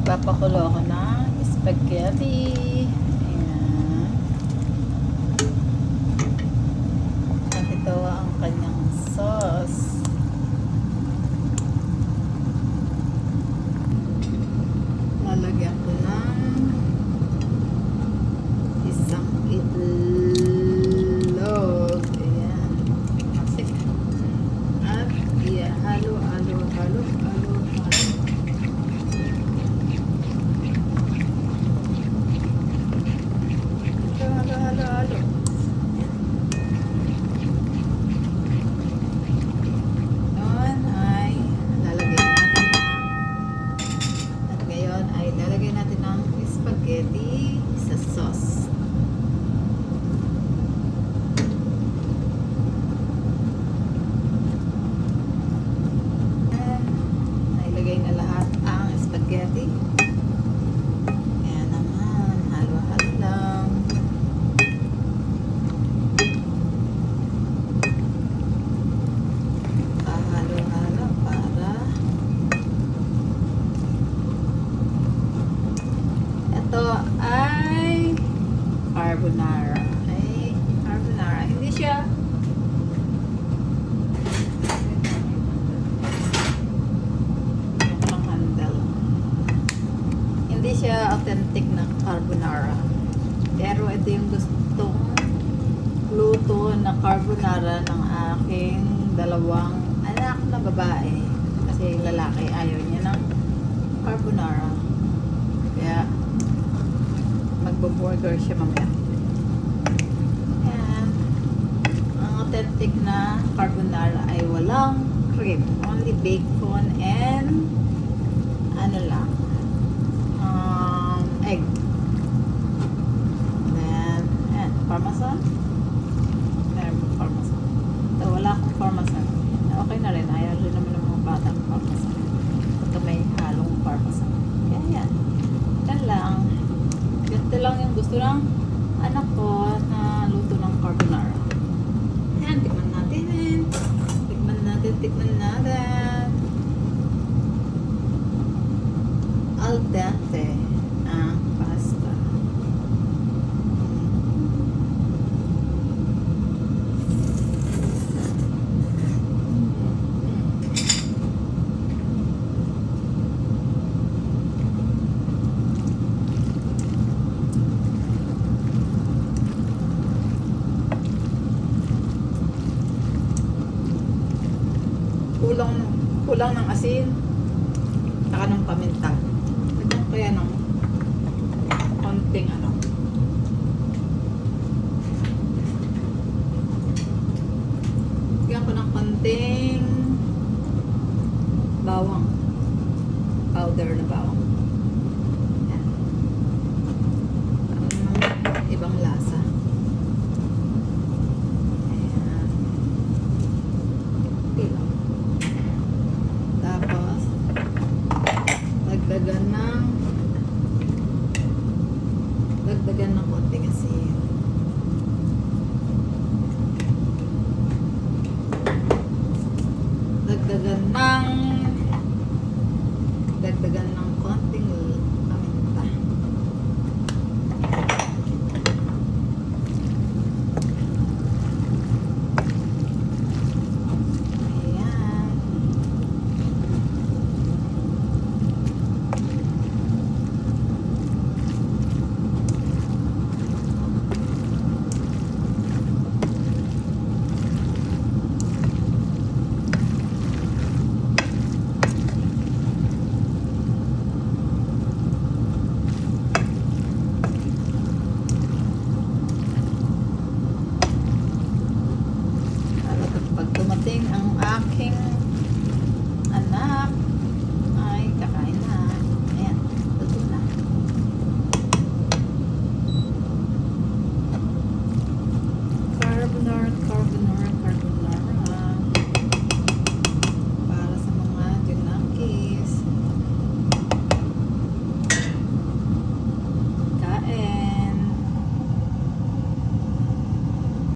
Papakulo ako ng spaghetti. Ayan. At ito ang kanyang sauce. Lalagyan ko ng isang itlog. Ayan. Masik. At halo. Halo. Ngayon ay lalagay natin ng spaghetti sa sauce. Nailagay na lahat ang spaghetti. Kaya naman, halo-halo lang. Halo-halo para ito ay carbonara. Hindi siya authentic na carbonara. Pero ito yung gustong luto na carbonara ng aking dalawang anak na babae. Kasi lalaki ayaw niya ng carbonara. Kaya magbo-burger siya mamaya. And ang authentic na carbonara ay walang cream. Only bacon and egg. Then, parmesan. Meron parmesan. Ito, wala akong parmesan. Okay na rin. Ayaw rin naman ng mga bata ng parmesan. Ito may halong parmesan. Yan. Yan lang. Ganito lang yung gusto ng anak ko na luto ng carbonara. Yan, tikman natin. Al dente ang pasta. Kulang ng asin, saka ng paminta. Ito kaya ng konting Bigyan ko ng konting bawang. Powder na bawang. Yan. Ibang lasa. Ayan. Tapos, dagdagan na